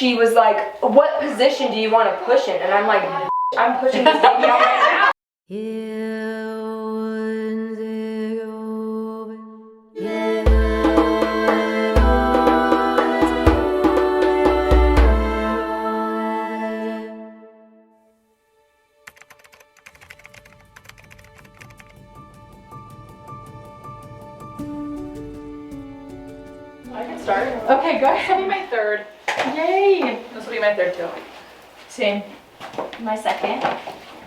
she was like, what position do you want to push in? And I'm like, I'm pushing this baby out right now. I can start. Okay, go This will ahead. be my third. Yay! This will be my third too. Same. My second.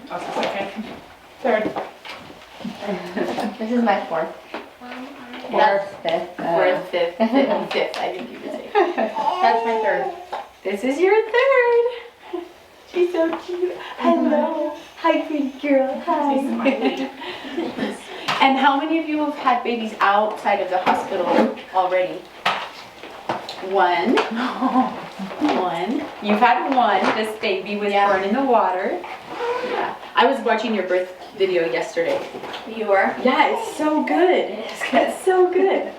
Also second. Third. This is my fourth. Fourth. Fifth. Fourth, fifth, fifth, fifth. I think you would say. That's my third. This is your third. She's so cute. Hello. Hi, pretty girl. Hi. And how many of you have had babies outside of the hospital already? One. One. You've had one. This baby was born in the water. Yeah. I was watching your birth video yesterday. You were? Yeah, it's so good. It's so good.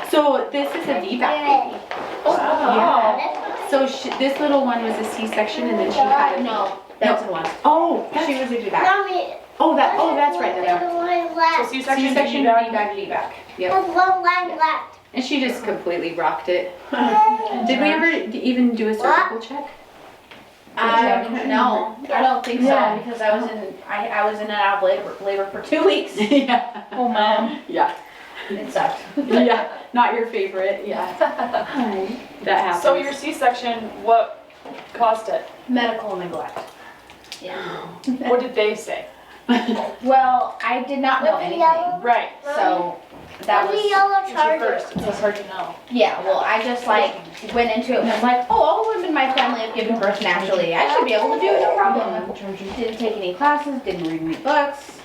So this is a VBAC baby. Oh, Yeah. So this little one was a C-section, and then she had a No, that's the one. Oh, she was a VBAC. Mommy, Oh, that's right. there's There. one So left. C-section, C-section, VBAC. VBAC. Yep. There's one line left. And she just completely rocked it. Did we ever even do a cervical check? No, I don't think Yeah. so because I was in and out of labor for 2 weeks. Yeah. Oh man. Yeah. It sucked. Yeah. Not your favorite. Yeah. Hi. That happens. So your C-section, what caused it? Medical neglect. Yeah. What did they say? Well, I did not know What's the anything, yellow? Right. so that What's the was yellow It's your charger? first. It's hard to know. yeah. Well, I just like went into it and was like, oh, all the women in my family have given birth naturally. I should be able to do it, no problem. Didn't take any classes, didn't read any books.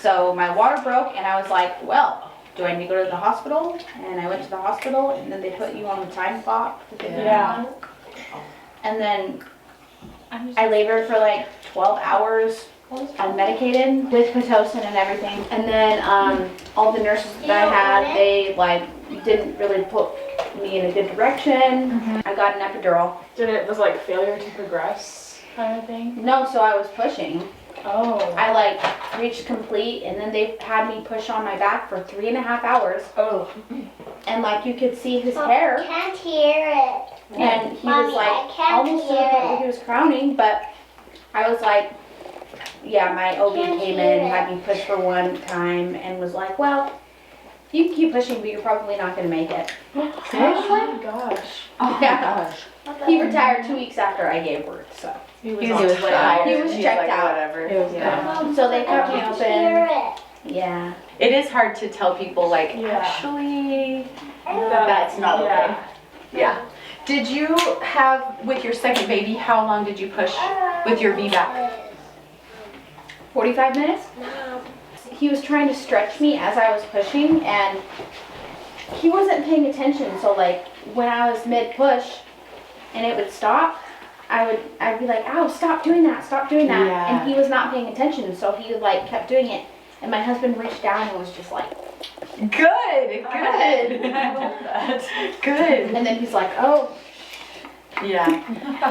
So my water broke, and I was like, well, do I need to go to the hospital? And I went to the hospital, and then they put you on the time clock to get Yeah. And then I labored for like 12 hours unmedicated with Pitocin and everything. And then all the nurses that I had, they like didn't really put me in a good direction. I got an epidural. Did it was like failure to progress kind of thing? No, so I was pushing. Oh. I like reached complete, and then they had me push on my back for 3.5 hours. Oh. And like you could see his I hair, can't hear it. and he Mommy, was like I can't almost to the hear point where it. he was crowning, but I was like, yeah, my OB Can't came hear in, it. had me push for one time, and was like, well, you can keep pushing, but you're probably not going to make it. Oh my gosh. Oh Yeah. my gosh. He retired 2 weeks after I gave birth, so. He He on was his way tired. out. He was checked out. Whatever. Yeah. So they cut me I can't hear open. it. Yeah. It is hard to tell people like, Yeah. actually, that's not okay. Yeah. Yeah. Did you have, with your second baby, how long did you push with your VBAC? 45 minutes? Mom. He was trying to stretch me as I was pushing, and he wasn't paying attention. So like when I was mid-push and it would stop, I'd be like, ow, stop doing that, stop doing that. Yeah. And he was not paying attention, so he like kept doing it. And my husband reached down and was just like, Good, good. I love that. Good. and then he's like, oh, Yeah.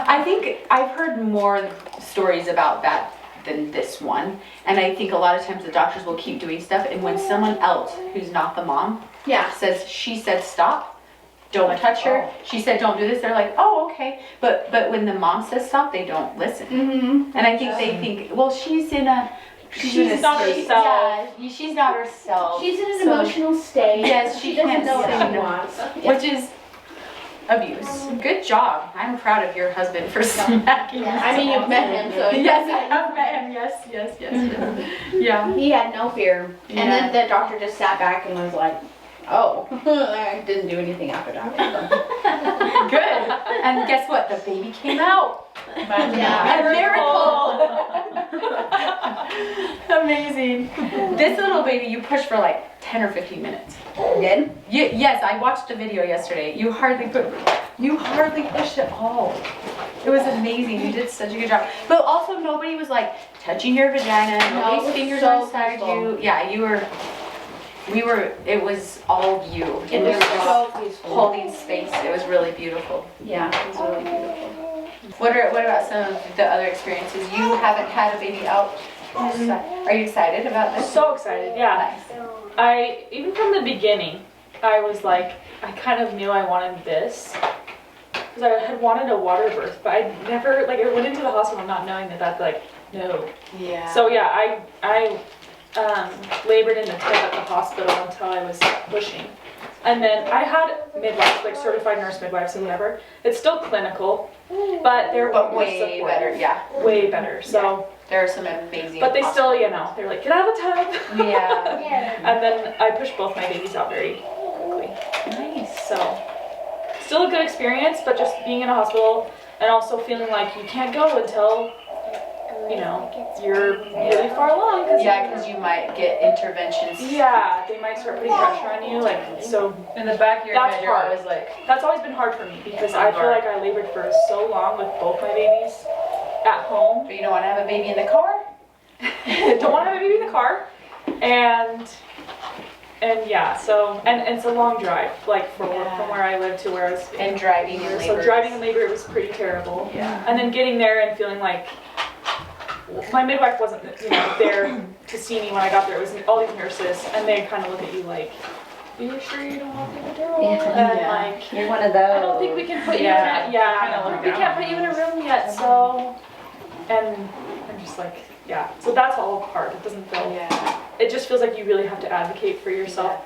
I think I've heard more stories about that than this one. And I think a lot of times the doctors will keep doing stuff, and when someone else who's not the mom yeah. says, she said stop, don't touch her, she said don't do this, they're like, oh, okay. But when the mom says stop, they don't listen. Mm-hmm. And I think they think, well, she's She's not state. herself. Yeah, she's not herself. She's in an So- emotional state. Yes, she doesn't can't know what say she no. wants. Which is abuse. Good job. I'm proud of your husband for smacking. I mean, you've met him, so Yes, I have met him. Yes. Yeah. he had no fear. And Yeah. then the doctor just sat back and was like, oh, I didn't do anything after that. Good. And guess what? The baby came out. Yeah. A miracle. Amazing. This little baby, you pushed for like 10 or 15 minutes. Did? Yes, I watched the video yesterday. You hardly pushed at all. It was amazing. You did such a good job. But also nobody was like touching your vagina. No, it Nobody's was fingers so were inside peaceful. you. Yeah, it was all you. It was so peaceful. holding space. It was really beautiful. Yeah, it was really beautiful. What about some of the other experiences? You haven't had a baby out. Are you excited about this? So excited, yeah. Nice. Even from the beginning, I was like, I kind of knew I wanted this. Because I had wanted a water birth, but I never, like, I went into the hospital not knowing that that's like, no. Yeah. So yeah, I labored in the crib at the hospital until I was pushing. And then I had midwives, like certified nurse midwives and whatever. It's still clinical, but they're more way supportive. better, yeah. Way better, so. There are some amazing. But they still, you know, they're like, get out of the tub. Yeah. And then I pushed both my babies out very quickly. Nice. So, still a good experience, but just being in a hospital and also feeling like you can't go until, you know, you're really far along. Yeah, because you might get interventions. Yeah, they might start putting pressure on you, like, so. In the back of your That's head, you're hard. always like, That's always been hard for me because I feel like I labored for so long with both my babies at home. But you don't want to have a baby in the car? Don't want to have a baby in the car, and yeah, so and it's a long drive, like from where I live to where I was. And driving in labor. So driving in labor was pretty terrible. Yeah. And then getting there and feeling like my midwife wasn't, you know, there to see me when I got there. It was all these nurses, and they kind of look at you like, "Are you sure you don't want the epidural?" And like, You're one of those. I don't think we can put you in a, we can't put you in a room yet, so, and I'm just like, yeah, so that's all hard. It doesn't feel, it just feels like you really have to advocate for yourself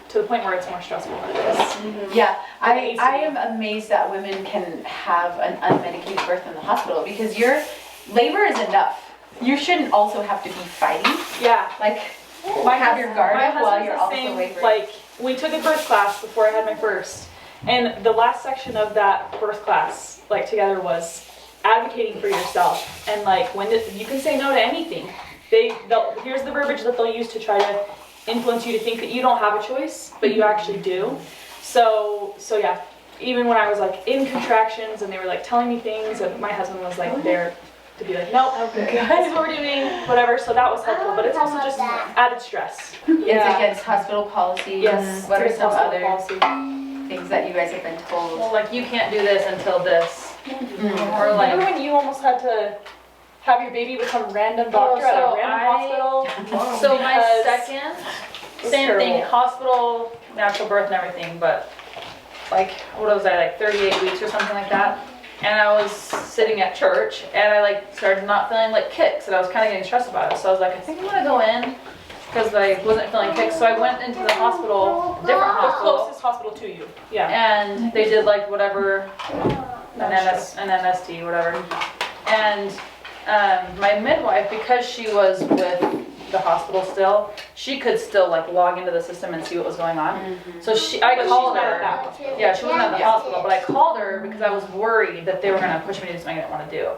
to the point where it's more stressful than it is. Yeah, I am amazed that women can have an unmedicated birth in the hospital because your labor is enough. You shouldn't also have to be fighting. Yeah. Like, have your guard up while you're also laboring. Like, we took a birth class before I had my first, and the last section of that birth class, like, together was advocating for yourself, and like, you can say no to anything. Here's the verbiage that they'll use to try to influence you to think that you don't have a choice, but you actually do. So yeah, even when I was like in contractions and they were like telling me things, and my husband was like there to be like, nope, this is what we're doing, whatever. So that was helpful, but it's also just added stress. It's against hospital policies. Yes. What are it's some hospital other policy. things that you guys have been told? well, like, you can't do this until this. Or like, remember when you almost had to have your baby become random doctor at a random hospital? So my Because second, it's same thing, terrible. hospital, natural birth and everything, but like, what was I, like 38 weeks or something like that? And I was sitting at church and I like started not feeling like kicks and I was kind of getting stressed about it. So I was like, I think I'm gonna go in because I wasn't feeling kicks. So I went into the hospital, different The hospital, closest hospital to you. Yeah. and they did like whatever, an MST, whatever. And my midwife, because she was with the hospital still, she could still like log into the system and see what was going on. So I called not her. at that hospital. Yeah, she wasn't at the hospital, but I called her because I was worried that they were gonna push me to do something I didn't want to do.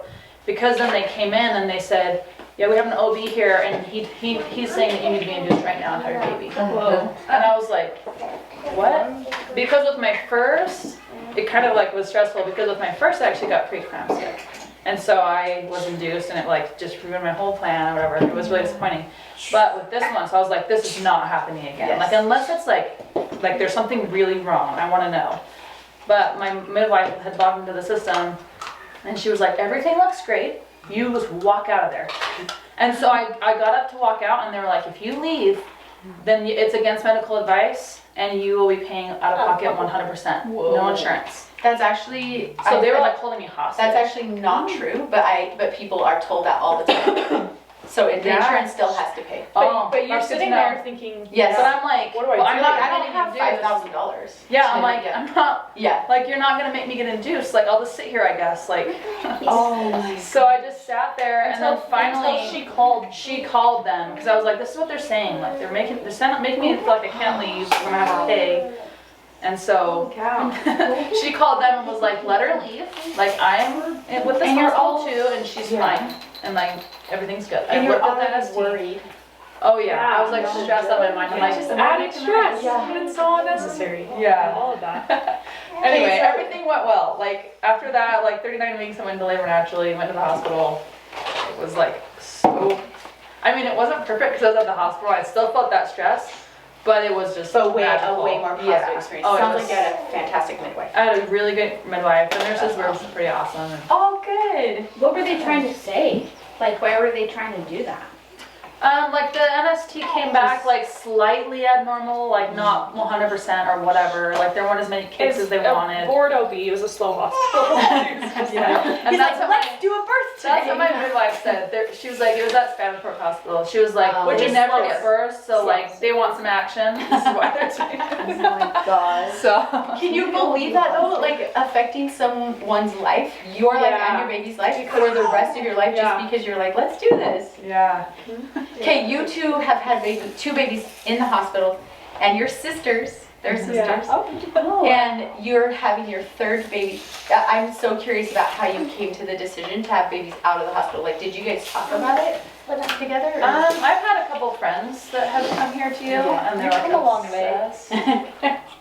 Because then they came in and they said, yeah, we have an OB here and he's saying that you need to be induced right now and have your baby. Whoa. And I was like, what? Because with my first, it kind of like was stressful because with my first I actually got preeclampsia. And so I was induced and it like just ruined my whole plan or whatever. It was really disappointing. But with this one, so I was like, this is not happening again. Like unless it's like there's something really wrong, I want to know. But my midwife had logged into the system and she was like, everything looks great. You just walk out of there. And so I got up to walk out and they were like, if you leave, then it's against medical advice and you will be paying out of pocket 100%. No insurance. That's actually. So they were like holding me hostage. That's actually not true, but people are told that all the time. So the insurance still has to pay. But you're that's good sitting to know. there thinking, Yes. But I'm like, What do I well, do? I'm not I don't getting have induced. $5,000. Yeah, I'm to- like, I'm not, Yeah. like, you're not gonna make me get induced. Like, I'll just sit here, I guess. Like, Oh my. so I just sat there, and then until finally she she called them because I was like, this is what they're saying. Like, they're making me feel like I can't leave. So I'm gonna have to pay. And so she called them and was like, let her leave. Like, I'm with this And you're hospital too, and she's fine. And like, everything's good. And I you're looked at that already as worried. Oh yeah, I was like stressed out of my mind. I'm like, just am I added making stress. this? Yeah. It's so unnecessary. Yeah. All of that. Anyway, so- everything went well. Like after that, like 39 weeks, I went to labor naturally, went to the hospital. It was like so, I mean, it wasn't perfect because I was at the hospital. I still felt that stress, but it was just But way magical. more positive Yeah. experience. Oh, it Sounds was- like you had a fantastic midwife. I had a really good midwife. The nurses were pretty awesome. And, Oh, good. What were they trying to say? Like, why were they trying to do that? like the NST came back like slightly abnormal, like not 100% or whatever. Like there weren't as many kids as they wanted. Board OB. It was a slow hospital. And He's that's like, what let's do a birth That's today. what my midwife said. She was like, it was at Spanish Hospital. She was like, Oh. which is It's never slower. at first, so like they want some action. This is why they're doing it. Oh my god. So Can you believe that though? Like affecting someone's life, your life Yeah. and your baby's life for the rest of your life, Yeah. just because you're like, let's do this. yeah. Okay, you two have had two babies in the hospital, and your sisters, they're sisters, and you're having your third baby. I'm so curious about how you came to the decision to have babies out of the hospital. Like, did you guys talk about it together? or- I've had a couple friends that have come here to you, and they're You've like come a long way. obsessed.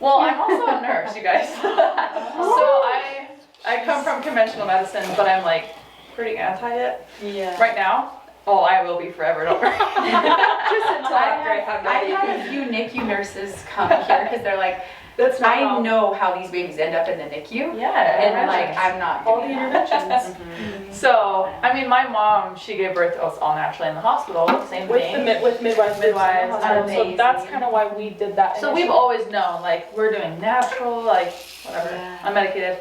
Well, I'm also a nurse, you guys. So I come from conventional medicine, but I'm like pretty anti it Yeah. right now. Oh, I will be forever. Don't worry. Just until after I have my I've baby. had a few NICU nurses come here because they're like, That's not I how- know how these babies end up in the NICU, Yeah. and like I'm not all the doing that. interventions. So, I mean, my mom, she gave birth to us all naturally in the hospital, same With thing. with midwives. Midwives, So amazing. that's kind of why we did that. So we've initially. always known, like, we're doing natural, like, whatever, Yeah. unmedicated.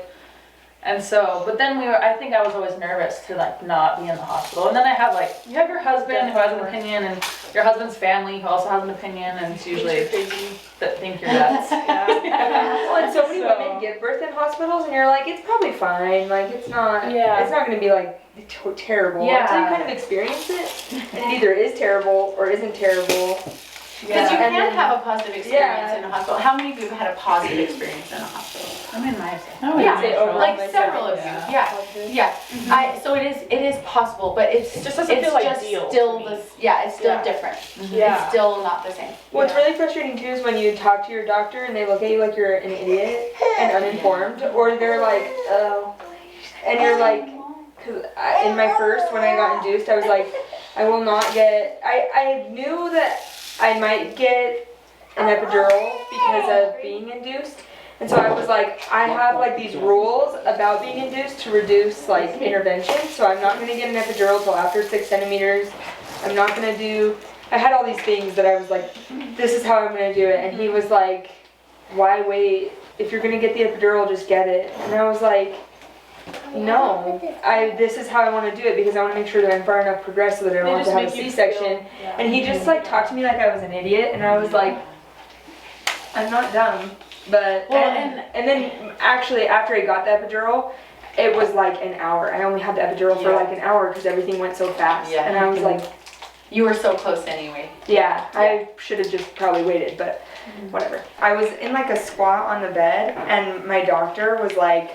And so, but then I think I was always nervous to, like, not be in the hospital. And then I have, like, you have your husband who has an opinion, and your husband's family who also has an opinion, and it's usually that think you're nuts. Well, and so many So- women give birth in hospitals, and you're like, it's probably fine. Like, it's not. Yeah. It's not going to be like terrible Yeah. until you kind of experience it, and it either is terrible or isn't terrible. Because you And can then- have a positive experience Yeah. in a hospital. How many of you have had a positive experience in a hospital? I mean, my Yeah, say overall like myself, several of you. Yeah, yeah. So it is possible, but it's Just doesn't feel ideal still to me. it's still Yeah. different. Yeah. It's still not the same. What's really frustrating too is when you talk to your doctor and they look at you like you're an idiot and uninformed, or they're like, oh, and you're like, because in my first, when I got induced, I was like, I will not get, I knew that I might get an epidural because of being induced. And so I was like, I have like these rules about being induced to reduce like intervention. So I'm not going to get an epidural till after 6 centimeters. I'm not going to do, I had all these things that I was like, this is how I'm going to do it. And he was like, why wait? If you're going to get the epidural, just get it. And I was like, no, this is how I want to do it because I want to make sure that I'm far enough progressed so that I don't have to have a C-section. And he just like talked to me like I was an idiot, and I was like, I'm not dumb. But Well, and then actually after I got the epidural, it was like an hour. I only had the epidural for Yeah. like an hour because everything went so fast. Yeah. And I was like, You were so close anyway. yeah, I should have just probably waited, but whatever. I was in like a squat on the bed, and my doctor was like,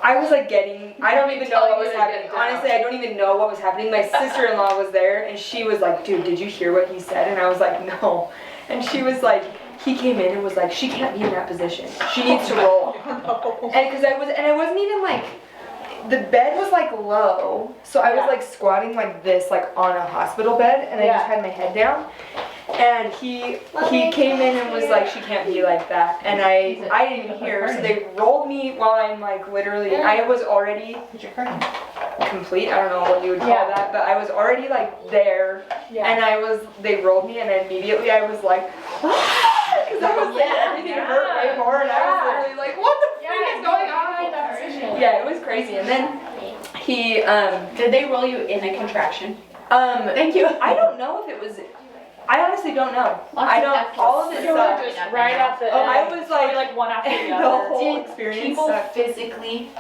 I was like I don't even know what was happening. Honestly, I don't even know what was happening. My sister-in-law was there, and she was like, dude, did you hear what he said? And I was like, no. And she was like, he came in and was like, she can't be in that position. She needs to roll. And because I wasn't even like, the bed was like low, so I was like squatting like this, like on a hospital bed, and I just had my head down. And he came in and was like, she can't be like that. And I didn't even hear, so they rolled me while I'm like literally, I was already complete, I don't know what you would call that, but I was already like there, and they rolled me, and immediately I was like, because I was like, everything hurt way more, and I was literally like, what the freak is going on? Yeah, it was crazy. And then he, Did they roll you in a contraction? thank you. I don't know if it was, I honestly don't know. I don't, all of it You were sucked. just right at the end. I was Probably like, like one after the the other. whole Did experience people sucked. physically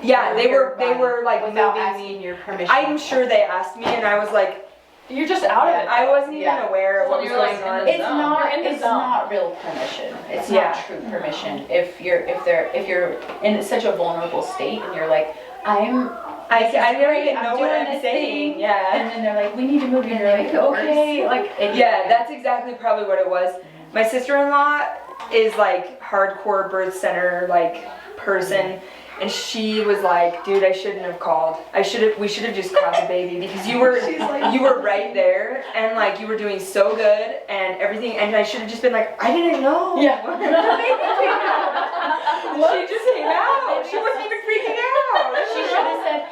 Yeah, they your body were like without moving asking me. your permission? I'm sure they asked me, and I was like, You're just out of it. I wasn't even Yeah. aware of what was Well, you're going like on. in It's zone. not. You're in the It's zone. not real permission. It's Yeah. not true permission. If you're in such a vulnerable state and you're like, I don't even I'm know what doing I'm this saying. thing. Yeah. And then they're like, we need to move you. And you're like, okay, like Yeah, that's exactly probably what it was. My sister-in-law is like hardcore birth center like person, and she was like, dude, I shouldn't have called. We should have just caught the baby because you were right there and like you were doing so good and everything, and I should have just been like, I didn't know. Yeah. She just came out. She wasn't even freaking out. She should have said,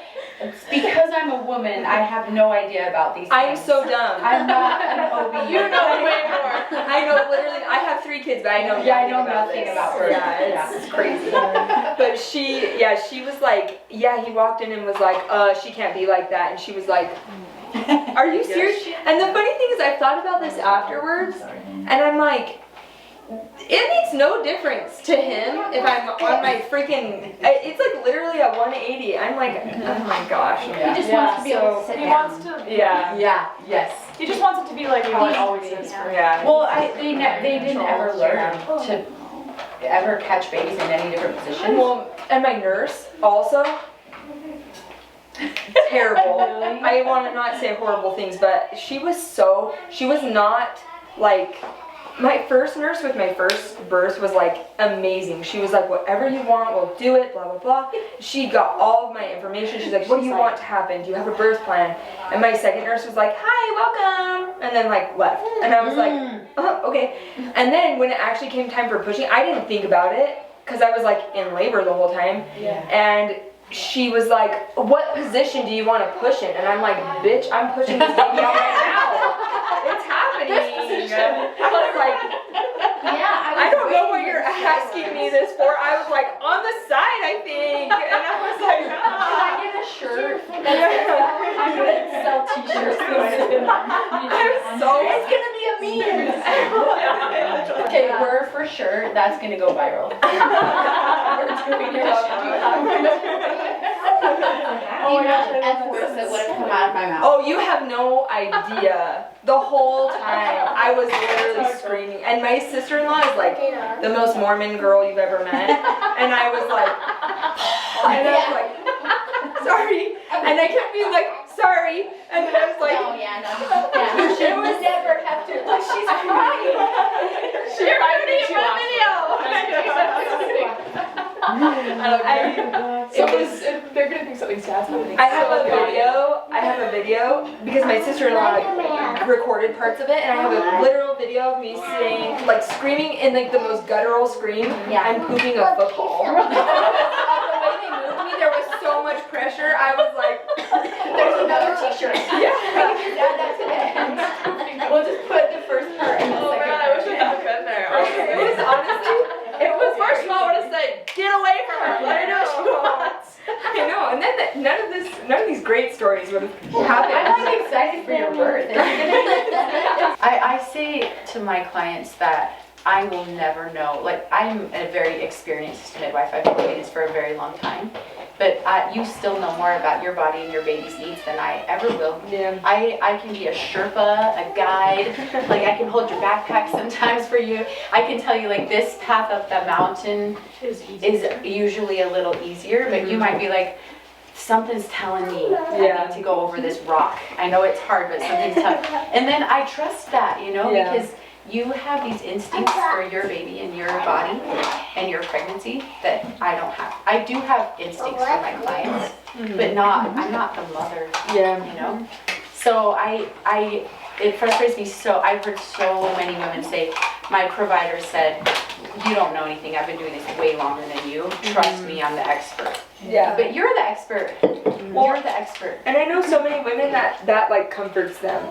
because I'm a woman, I have no idea about these things. I'm so dumb. I'm not an OB. You know way more. I know, literally, I have 3 kids, but I know Yeah, I know nothing nothing about about this. birth. Yeah, it's crazy. But she was like, he walked in and was like, she can't be like that. And she was like, are you serious? And the funny thing is, I thought about this afterwards, and I'm like, it makes no difference to him if I'm on my freaking, it's like literally a 180. I'm like, oh my gosh. He just wants to be able to sit He down. wants to. Yeah. Yes. He just wants it to be like how it always is. For Yeah. Well, they didn't ever learn to ever catch babies in any different positions. Well, and my nurse also, terrible. I want to not say horrible things, but she was not like, my first nurse with my first birth was like amazing. She was like, whatever you want, we'll do it, blah, blah, blah. She got all of my information. She's like, what do you want to happen? Do you have a birth plan? And my second nurse was like, hi, welcome. And then like left. And I was like, okay. And then when it actually came time for pushing, I didn't think about it because I was like in labor the whole time. Yeah. And she was like, what position do you want to push in? And I'm like, bitch, I'm pushing this baby out right now. It's happening. I was like, I don't know what you're asking me this for. I was like, on the side, I think. And I was like, Can I get a shirt? I'm gonna sell t-shirts. It's gonna be a meme. Okay, we're for sure. That's gonna go viral. We're doing it. The amount of F-words that would have come out of my mouth. oh, you have no idea. The whole time, I was literally screaming. And my sister-in-law is like the most Mormon girl you've ever met. And I was like, sorry. And I kept being like, sorry. And then I was like, No, yeah. You should never have to. Like, she's crying. You're gonna be in my video. They're gonna think something sad's happening. I have a video because my sister-in-law recorded parts of it, and I have a literal video of me saying, like, screaming in like the most guttural scream, I'm pooping a football. The way they moved me, there was so much pressure. I was like, There's another t-shirt. yeah. We can add that to the end. We'll just put the first part and the Oh second man, I wish I part. had been there. It was honestly, it was First of all, I would have said, get away from her. Let her know what she wants. I know, and then none of these great stories would have happened. I'm like excited for your birth. I say to my clients that I will never know. Like, I'm a very experienced midwife. I've been doing this for a very long time. But you still know more about your body and your baby's needs than I ever will. Yeah. I can be a Sherpa, a guide. Like, I can hold your backpack sometimes for you. I can tell you, like, this path up the mountain is usually a little easier, but you might be like, something's telling me I need to go over this rock. I know it's hard, but something's telling. And then I trust that, you know, because you have these instincts for your baby and your body and your pregnancy that I don't have. I do have instincts for my clients, but I'm not the mother, you know? So it frustrates me so. I've heard so many women say, my provider said, you don't know anything. I've been doing this way longer than you. Trust me, I'm the expert. Yeah. But you're the expert. You're the expert. And I know so many women that like comforts them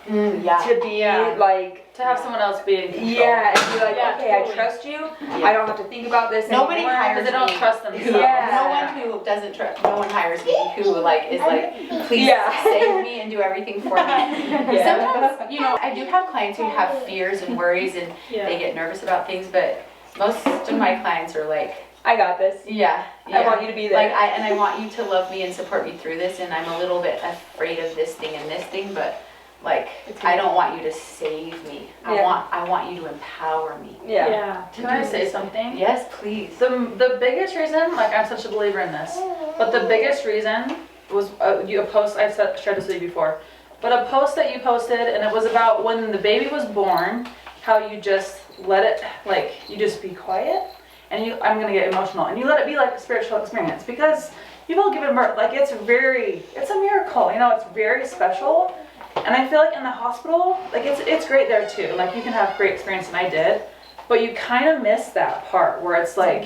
to be like, To have someone else be in control. and be like, okay, totally. I trust you. I don't have to think about this Nobody anymore. hires Because they don't me. trust themselves. Yeah. No one who doesn't trust, no one hires me who like is like, please save me and do everything for me. Sometimes, you know, I do have clients who have fears and worries and they get nervous about things, but most of my clients are like, I got this. I want you to be there. Like, I want you to love me and support me through this, and I'm a little bit afraid of this thing and this thing, but like, I don't want you to save me. I want you to empower me. Can I say something? Yes, please. The biggest reason, like, I'm such a believer in this, but the biggest reason was a post, I've shared this with you before, but a post that you posted, and it was about when the baby was born, how you just let it, like, you just be quiet, and I'm gonna get emotional, and you let it be like a spiritual experience, because you've all given birth, like it's a miracle, you know, it's very special. And I feel like in the hospital, like it's great there too, like you can have great experience, and I did, but you kind of miss that part where it's like,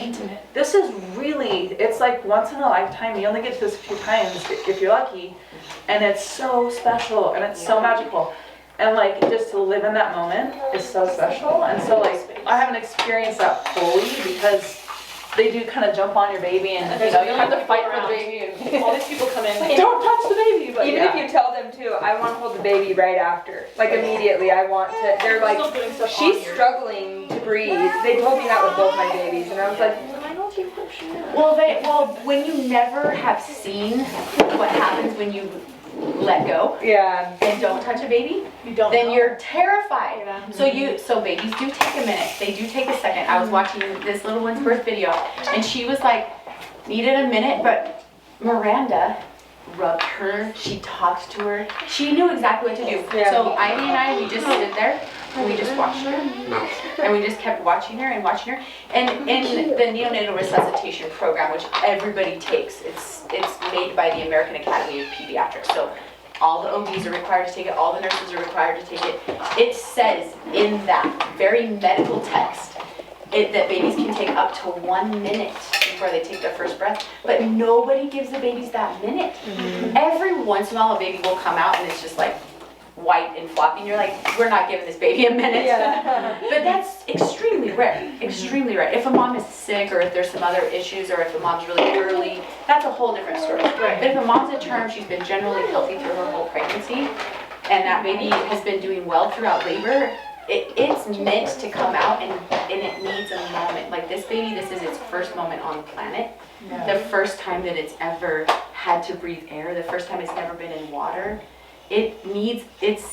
this is really, it's like once in a lifetime, you only get to this a few times if you're lucky, and it's so special, and it's so magical. And like, just to live in that moment is so special. And so like, I haven't experienced that fully, because they do kind of jump on your baby, and you know, you have to fight for the baby, and All these people come in. don't touch the baby. But Even if you tell them to, I want to hold the baby right after. Like immediately, I want to, they're like, Still doing stuff she's on your- struggling to breathe. They told me that with both my babies, and I was like, Well, when you never have seen what happens when you let go yeah. and don't touch a baby, You don't then know. you're terrified. Yeah. So babies do take a minute. They do take a second. I was watching this little one's birth video, and she was like, needed a minute, but Miranda rubbed her, she talked to her, she knew exactly what to do. Yeah. So Ivy and I, we just stood there, and we just watched her, and we just kept watching her and watching her. And in the neonatal resuscitation program, which everybody takes, it's made by the American Academy of Pediatrics. So all the OBs are required to take it, all the nurses are required to take it. It says in that very medical text that babies can take up to 1 minute before they take their first breath, but nobody gives the babies that minute. Every once in a while a baby will come out and it's just like white and floppy, and you're like, we're not giving this baby a minute. Yeah. But that's extremely rare, extremely rare. If a mom is sick, or if there's some other issues, or if a mom's really early, that's a whole different story. Right. But if a mom's at term, she's been generally healthy through her whole pregnancy, and that baby has been doing well throughout labor, it's meant to come out, and it needs a moment. Like this baby, this is its first moment on the planet. The first time that it's ever had to breathe air, the first time it's never been in water. It's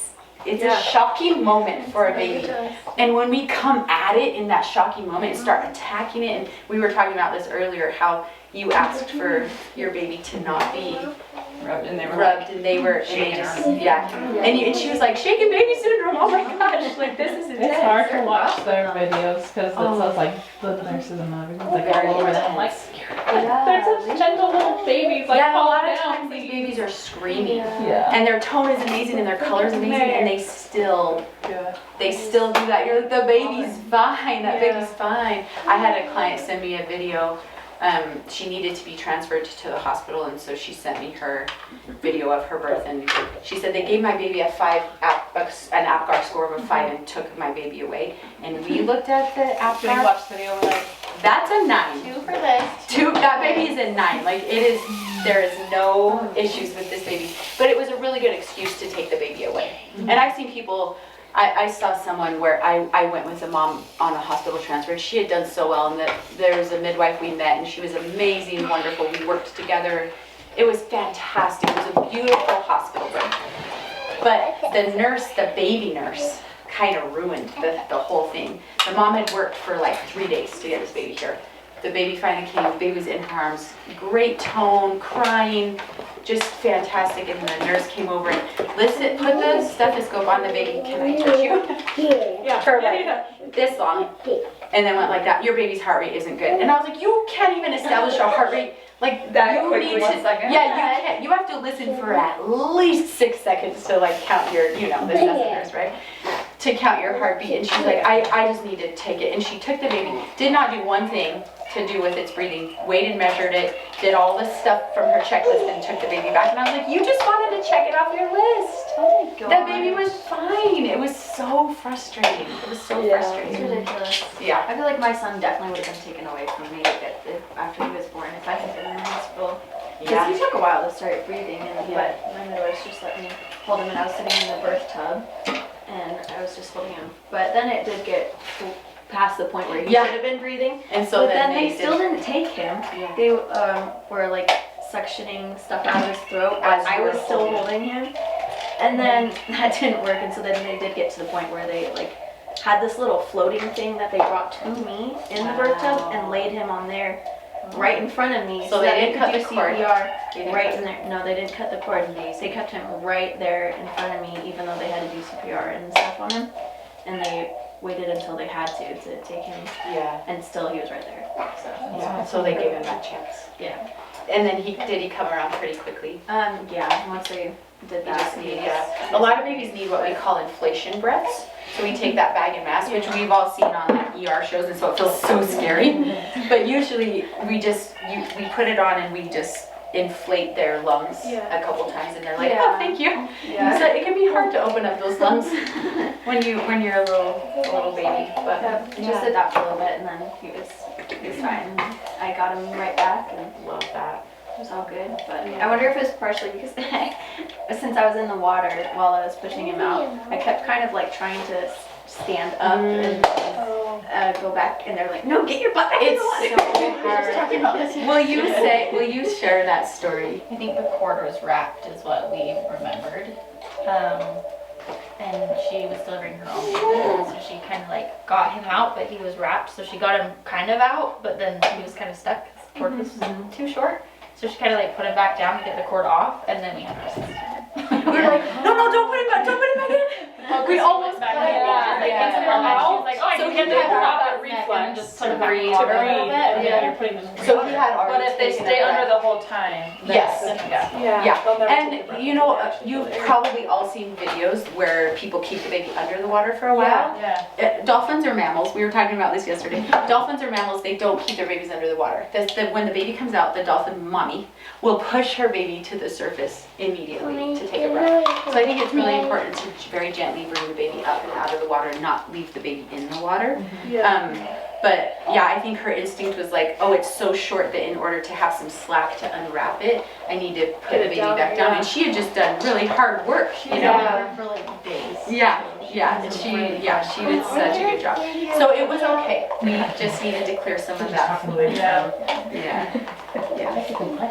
a shocking moment for a baby. And when we come at it in that shocking moment and start attacking it, and we were talking about this earlier, how you asked for your baby to not be rubbed, and they were rubbed, and they just, and she was like, shaken baby syndrome, oh my gosh, like this is intense. It's hard to watch their videos because it says like the nurses and everything's like all over them. Like, they're such gentle little babies. Like, Yeah, a lot calm of down, times these please. babies are screaming, Yeah. and their tone is amazing, and their color is amazing, and they still do that. You're like, the baby's fine, that baby's fine. I had a client send me a video. She needed to be transferred to the hospital, and so she sent me her video of her birth, and she said they gave my baby an APGAR score of a 5 and took my baby away. And we looked at the Did you APGAR, watch the video? Like, that's a 9. 2 for this. That baby is a 9. Like there is no issues with this baby. But it was a really good excuse to take the baby away. And I've seen people, I saw someone where I went with a mom on a hospital transfer, and she had done so well, and that there was a midwife we met, and she was amazing, wonderful. We worked together. It was fantastic. It was a beautiful hospital birth. But the nurse, the baby nurse, kind of ruined the whole thing. The mom had worked for like 3 days to get this baby here. The baby finally came, the baby was in her arms, great tone, crying, just fantastic. And the nurse came over and put the stethoscope on the baby. Can I touch you? Yeah. For like this long. And then went like that. Your baby's heart rate isn't good. And I was like, you can't even establish a heart rate like That you quickly. need to. 1 second? Yeah, you can't. You have to listen for at least 6 seconds to like count your, this that's the nurse, right? To count your heartbeat. And she's like, I just need to take it. And she took the baby, did not do one thing to do with its breathing, weighed and measured it, did all the stuff from her checklist, and took the baby back. And I was like, you just wanted to check it off your list. Oh my god. That baby was fine. It was so frustrating. It was so It's frustrating. ridiculous. Yeah. I feel like my son definitely would have been taken away from me after he was born if I had been in the hospital. Because he took a while to start breathing, but my midwife just let me hold him, and I was sitting in the birth tub, and I was just holding him. But then it did get past the point where he should have been breathing. And so But then they did- still didn't take him. Yeah. They were like suctioning stuff out of his throat As as I you were was still holding him. And then that didn't work, and so then they did get to the point where they like had this little floating thing that they brought to me in the birth tub and laid him on there right in front of me So they that didn't could cut do the cord. CPR They didn't right cut- in there. No, they didn't cut the cord. They kept him right there in front of me, even though they had to do CPR and stuff on him. And they waited until they had to take him, Yeah. and still he was right there. So Yeah. So they gave him that chance. yeah. And then did he come around pretty quickly? Yeah. Once they did He that, just needed, a lot of babies need what we call inflation breaths. So we take that bag and mask, which we've all seen on like ER shows, and so it feels so scary. But usually we put it on and we just inflate their lungs a couple times, and they're like, oh, thank you. Yeah. So it can be hard to open up those lungs when you're a little baby. But We just did that for a little bit, and then he was fine. I got him right back, and love that. it was all good. But I wonder if it was partially because since I was in the water while I was pushing him out, I kept kind of like trying to stand up and go back, and they're like, no, get your butt back in the water. It's so hard. Talking about this. Will you share that story? I think the cord was wrapped is what we remembered. And she was delivering her own baby, so she kind of like got him out, but he was wrapped, so she got him kind of out, but then he was kind of stuck because the cord was too short. So she kind of like put him back down to get the cord off, and then we had our We were like, no, don't put it back in. we almost put it like into her mouth. Like, oh, I So can get he the had cord off that and reflex just put him back breathe, in water to a little breathe, bit, and yeah. then you're putting them in So water. he had But already if they taken stay a under breath. the whole time, Yes. then yeah. They'll never And take a breath. you know, you've probably all seen videos where people keep the baby under the water for a while. Yeah. Dolphins are mammals. We were talking about this yesterday. Dolphins are mammals. They don't keep their babies under the water. When the baby comes out, the dolphin mommy will push her baby to the surface immediately to take a breath. So I think it's really important to very gently bring the baby up and out of the water and not leave the baby in the water. But yeah, I think her instinct was like, oh, it's so short that in order to have some slack to unwrap it, I need to put the baby back down. And she had just done really hard work, you know? for like days. Yeah. And she did such a good job. So it was okay. We just needed to clear some of that fluid.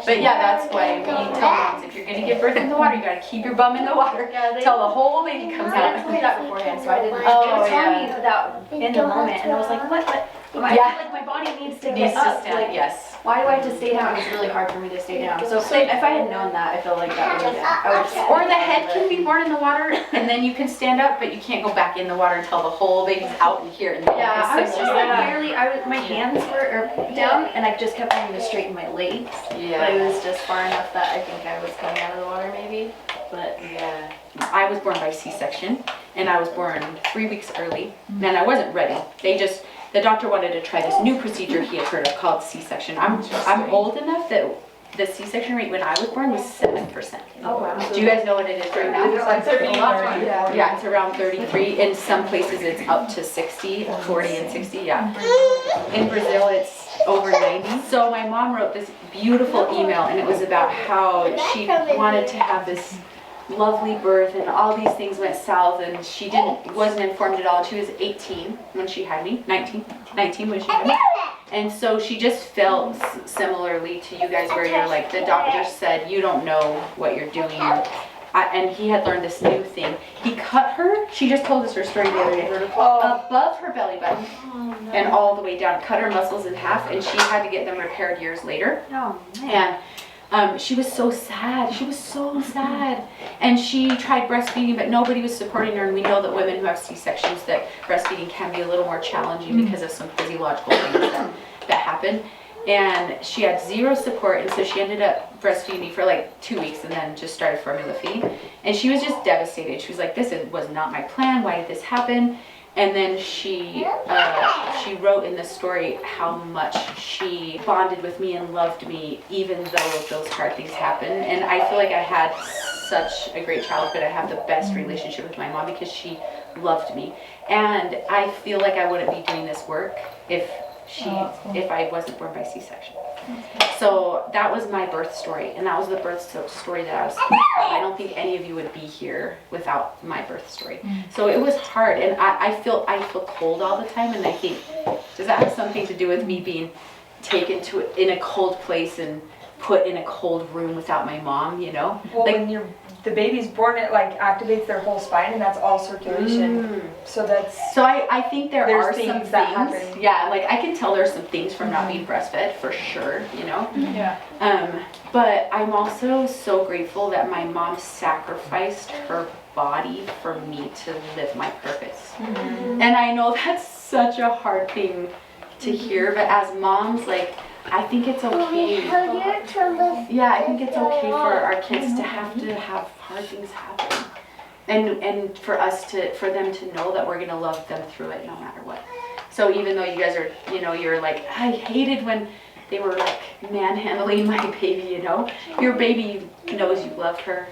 But yeah, that's why we tell moms, if you're gonna give birth in the water, you gotta keep your bum in the water till the whole baby comes I out. told me that beforehand, so I didn't. Oh, They were telling yeah. me that in the moment, and I was like, what? I feel like my body needs to Needs get to up. stand, Like, yes. why do I have to stay down? It's really hard for me to stay down. So if I had known that, I feel like that would have. I would just. Or the head can be born in the water, and then you can stand up, but you can't go back in the water until the whole baby's out and here. And Yeah, I was just like yeah. barely. My hands were down, and I just kept having to straighten my legs. But it was just far enough that I think I was coming out of the water, maybe. But Yeah. I was born by C-section, and I was born 3 weeks early, and I wasn't ready. The doctor wanted to try this new procedure he had heard of called C-section. I'm old enough that the C-section rate when I was born was 7%. oh wow. Do you guys know what it is right now? It's like 30. Yeah, it's around 33. In some places it's up to 60, 40 and 60, yeah. In Brazil it's over 90. So my mom wrote this beautiful email, and it was about how she wanted to have this lovely birth and all these things went south, and she wasn't informed at all. She was 18 when she had me, 19 when she had me. And so she just felt similarly to you guys, where you're like, the doctor said, you don't know what you're doing. And he had learned this new thing. He cut her, she just told us her story the other day, above her belly button and all the way down, cut her muscles in half, and she had to get them repaired years later. Oh man. And she was so sad. She was so sad. And she tried breastfeeding, but nobody was supporting her. And we know that women who have C-sections, that breastfeeding can be a little more challenging because of some physiological things that happen. And she had zero support, and so she ended up breastfeeding for like 2 weeks and then just started formula feeding. And she was just devastated. She was like, this was not my plan. Why did this happen? And then she wrote in the story how much she bonded with me and loved me, even though those hard things happened. And I feel like I had such a great childhood. I have the best relationship with my mom because she loved me. And I feel like I wouldn't be doing this work if I wasn't born by C-section. So that was my birth story, and that was the birth story that I was speaking about. I don't think any of you would be here without my birth story. So it was hard, and I feel cold all the time, and I think, does that have something to do with me being taken in a cold place and put in a cold room without my mom, you know? Well, when the baby's born, it like activates their whole spine, and that's all circulation. So I think there are some things that happen. Yeah, like I can tell there's some things from not being breastfed for sure, you know? Yeah. But I'm also so grateful that my mom sacrificed her body for me to live my purpose. And I know that's such a hard thing to hear, but as moms, like, I think it's okay. Yeah, I think it's okay for our kids to have hard things happen. And for them to know that we're gonna love them through it no matter what. So even though you guys are, you're like, I hated when they were like manhandling my baby, your baby knows you love her,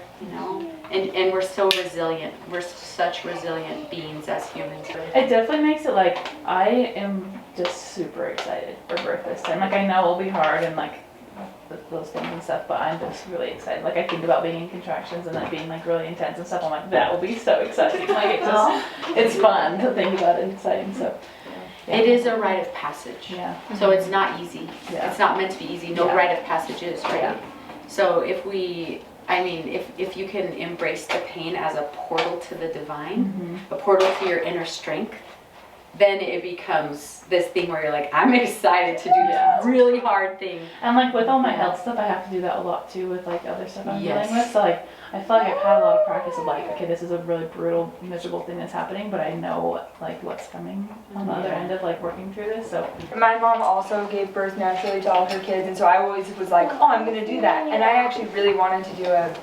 and we're so resilient. We're such resilient beings as humans. It definitely makes it like, I am just super excited for birth this time. Like, I know it'll be hard and like those things and stuff, but I'm just really excited. Like, I think about being in contractions and then being like really intense and stuff. I'm like, that will be so exciting. Like, it's fun to think about and exciting. So yeah. It is a rite of passage. Yeah. So it's not easy. Yeah. It's not meant to be easy. No Yeah. rite of passage is, right? Yeah. So if you can embrace the pain as a portal to the divine, a portal to your inner strength, then it becomes this thing where you're like, I'm excited to do this really hard thing. And like with all my health stuff, I have to do that a lot too with like other stuff I'm Yes. dealing with. So like, I feel like I've had a lot of practice of like, okay, this is a really brutal, miserable thing that's happening, but I know like what's coming on the other end of like working through this. So My mom also gave birth naturally to all her kids, and so I always was like, oh, I'm gonna do that. And I actually really wanted to do a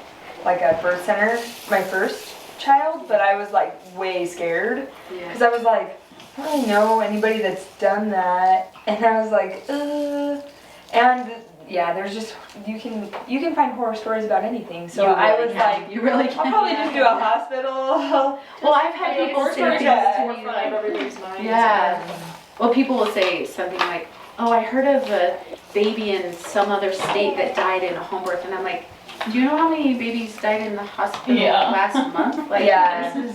birth center, my first child, but I was like way scared because I was like, I don't really know anybody that's done that, and I was like, and yeah, there's just you can find horror stories about anything. So I was like, you really can. I'll probably just do a hospital. Well, I've had people horror say stories things are to me forefront of everybody's minds. Yeah. Well, people will say something like, oh, I heard of a baby in some other state that died in a home birth, and I'm like, do you know how many babies died in the hospital last month? Like, Yeah.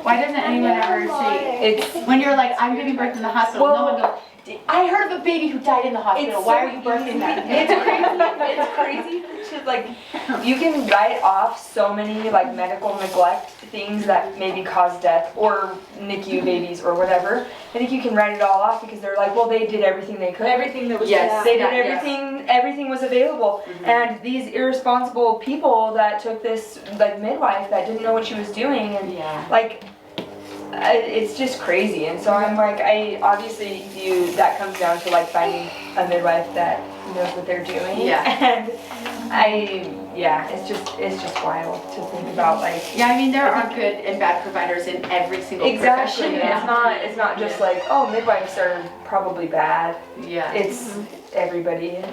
Why doesn't anyone ever say, when you're like, I'm giving birth in the hospital, no one goes, I heard of a baby who died in the hospital, It's why so are you birthing that? It's crazy. It's just like you can write off so many like medical neglect things that maybe cause death or NICU babies or whatever. I think you can write it all off because they're like, well, they did everything they could. Everything that was They did everything. Everything was available. And these irresponsible people that took this like midwife that didn't know what she was doing and like. It's just crazy, and so I'm like, I obviously view that comes down to like finding a midwife that knows what they're doing. And it's just wild to think about like. Yeah, I mean there are good and bad providers in every single profession. It's not just like, oh, midwives are probably bad. Yeah. It's everybody.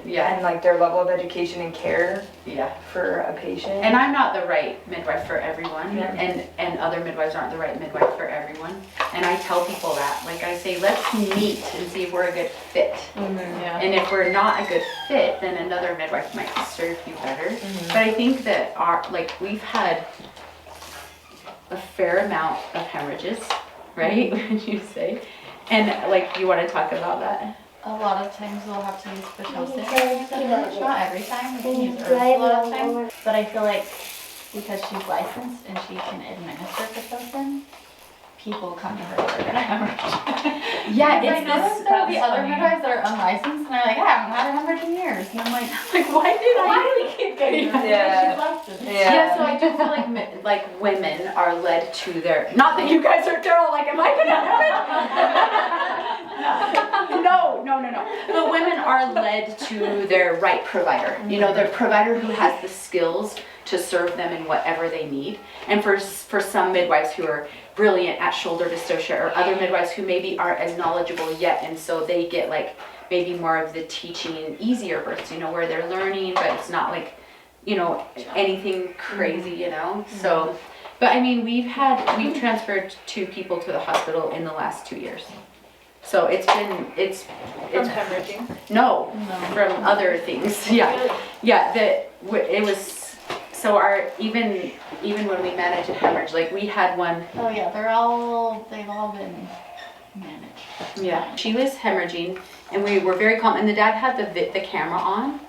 Yeah. And like their level of education and care Yeah. for a patient. And I'm not the right midwife for everyone, Yeah. and other midwives aren't the right midwife for everyone. And I tell people that, like I say, let's meet and see if we're a good fit. Yeah. And if we're not a good fit, then another midwife might serve you better. But I think that we've had a fair amount of hemorrhages, right? Would you say? And like, you want to talk about that? A lot of times we'll have to use Pitocin. Not every time, we can use herbs a lot of times. But I feel like because she's licensed and she can administer Pitocin, people come to her for their hemorrhage. Yeah, I noticed there'll be other midwives that are unlicensed and they're like, I haven't had a hemorrhage in years. And I'm like, why do we keep getting that? Yeah. She loves it. Yeah, so I do feel like women are led to their, not that you guys are all like, am I gonna No. But women are led to their right provider. You know, their provider who has the skills to serve them in whatever they need. And for some midwives who are brilliant at shoulder dystocia, or other midwives who maybe aren't as knowledgeable yet, and so they get like maybe more of the teaching easier births, you know, where they're learning, but it's not like, you know, anything crazy, you know. So, but I mean, we've transferred 2 people to the hospital in the last 2 years. So it's From hemorrhaging? No, from other things. It was. So even when we manage a hemorrhage, like we had one. Oh yeah, they've all been managed. Yeah, she was hemorrhaging, and we were very calm. And the dad had the camera on,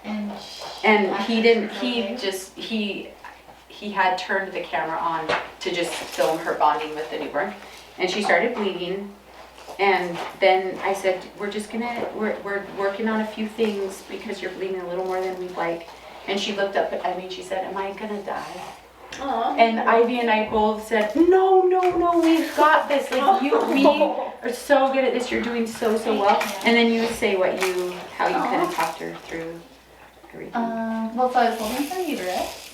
and he didn't. He had turned the camera on to just film her bonding with the newborn, and she started bleeding. And then I said, we're we're working on a few things because you're bleeding a little more than we'd like. And she looked up at me and she said, am I gonna die? Aww. And Ivy and I both said, no, we've got this. Like we are so good at this. You're doing so well. And then you say how you kind of talked her through everything. Well, so I was holding her uterus.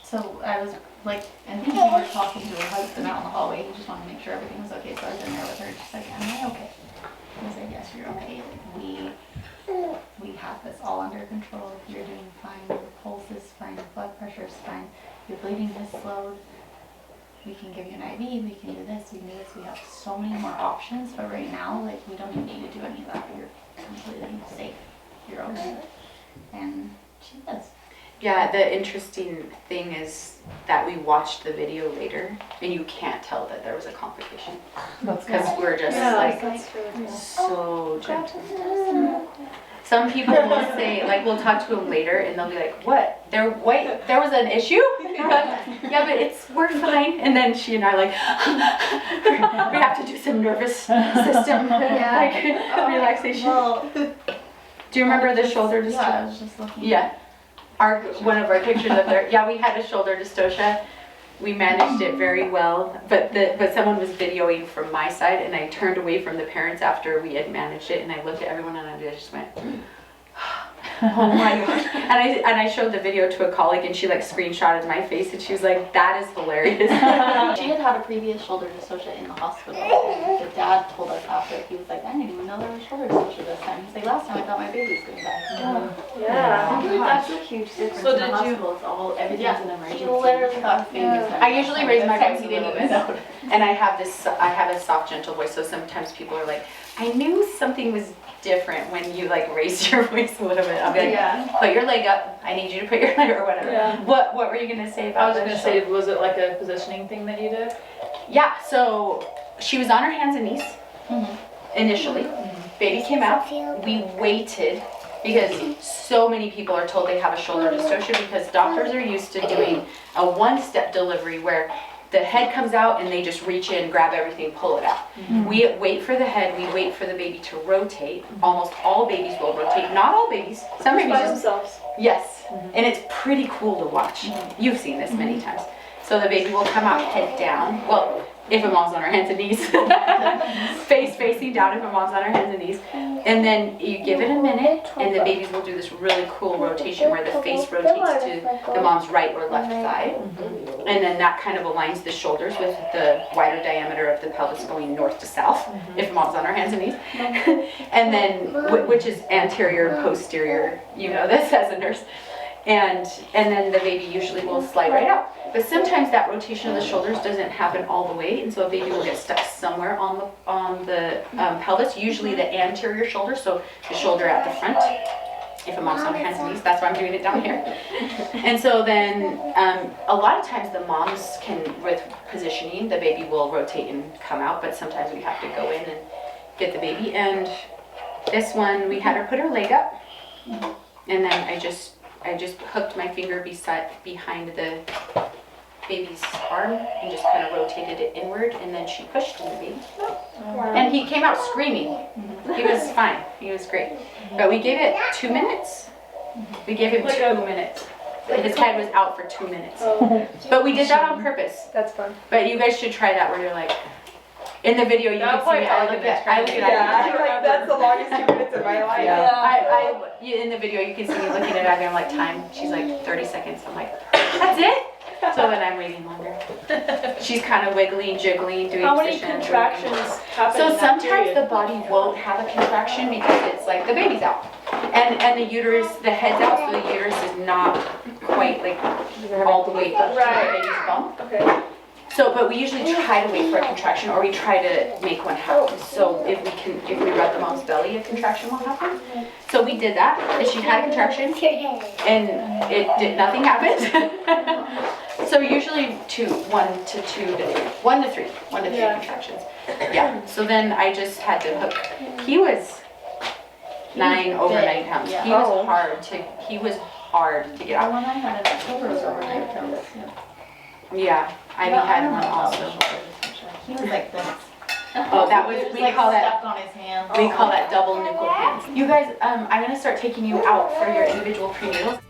So I was like, I think we were talking to her husband out in the hallway. He just wanted to make sure everything was okay. So I was in there with her. She's like, am I okay? I said, yes, you're okay. We have this all under control. You're doing fine. Your pulse is fine. Your blood pressure is fine. Your bleeding has slowed. We can give you an IV. We can do this. We can do this. We have so many more options. But right now, like, we don't even need to do any of that. You're completely safe. You're okay. And she does. Yeah, the interesting thing is that we watched the video later, and you can't tell that there was a complication. That's because we're just so gentle. Some people will say, like, we'll talk to them later, and they'll be like, "What? There was an issue?" Yeah, but we're fine. And then she and I we have to do some nervous system relaxation. Well, do you remember the shoulder dystocia? Yeah, I was just looking. Yeah. One of our pictures up there. Yeah, we had a shoulder dystocia. We managed it very well, but someone was videoing from my side, and I turned away from the parents after we had managed it, and I looked at everyone and I just went, oh my gosh. And I showed the video to a colleague, and she like screenshotted my face, and she was like, that is hilarious. She had a previous shoulder dystocia in the hospital. The dad told us after, he was like, I didn't even know there was shoulder dystocia this time. He's like, last time I thought my baby was going to die. Yeah. That's a huge difference. So in the did you- hospital. Everything's an emergency. He literally thought baby was I usually raise my voice a he didn't little even bit. know. And I have a soft, gentle voice, so sometimes people are like, I knew something was different when you like raised your voice a little bit. I'll be like, Yeah. put your leg up. I need you to put your leg or whatever. Yeah. What were you gonna say I about was this? gonna say, was it like a positioning thing that you did? Yeah, so she was on her hands and knees initially. Baby came out. We waited because so many people are told they have a shoulder dystocia because doctors are used to doing a one-step delivery where the head comes out and they just reach in, grab everything, pull it out. We wait for the head, we wait for the baby to rotate. Almost all babies will rotate. Not all babies. Some babies By just, themselves. yes. And it's pretty cool to watch. You've seen this many times. So the baby will come out head down. Well, if a mom's on her hands and knees. Face facing down if a mom's on her hands and knees. And then you give it a minute and the babies will do this really cool rotation where the face rotates to the mom's right or left thigh. And then that kind of aligns the shoulders with the wider diameter of the pelvis going north to south if mom's on her hands and knees. And then, which is anterior, posterior, you know this as a nurse. And then the baby usually will slide right out. But sometimes that rotation of the shoulders doesn't happen all the way, and so a baby will get stuck somewhere on the pelvis, usually the anterior shoulder, so the shoulder at the front. If a mom's on her hands and knees, that's why I'm doing it down here. And so then a lot of times the moms can, with positioning, the baby will rotate and come out, but sometimes we have to go in and get the baby. And this one, we had her put her leg up, and then I just hooked my finger behind the baby's arm and just kind of rotated it inward, and then she pushed in the baby. And he came out screaming. He was fine. He was great. But we gave it 2 minutes. We gave him 2 minutes. His head was out for 2 minutes. But we did that on purpose. That's fun. But you guys should try that where you're like, in the video you can see me, I look at Yeah, like that's the longest 2 minutes of my life. in the video you can see me looking at Abby, I'm like, time. She's like, 30 seconds. I'm like, that's it? So then I'm waiting longer. She's kind of wiggling, jiggling, doing How many positions. contractions happen So in that sometimes period? the body won't have a contraction because it's like the baby's out. And the uterus, the head's out, so the uterus is not quite like all the way up to the baby's bump. Okay. So, but we usually try to wait for a contraction, or we try to make one happen. So if we rub the mom's belly, a contraction will happen. So we did that, and she had a contraction, and nothing happened. So usually 1 to 3 contractions. Yeah. So then I just had to hook. He was 9 pounds. Yeah. He was hard to get The out. one I had in October was over 9 pounds. Yeah, I Well, had don't one know about also. the shoulder dystocia. He was like this. Oh, That was, we call that, Stuck on his hand. we call that double nickel hands. You guys, I'm gonna start taking you out for your individual prenatals.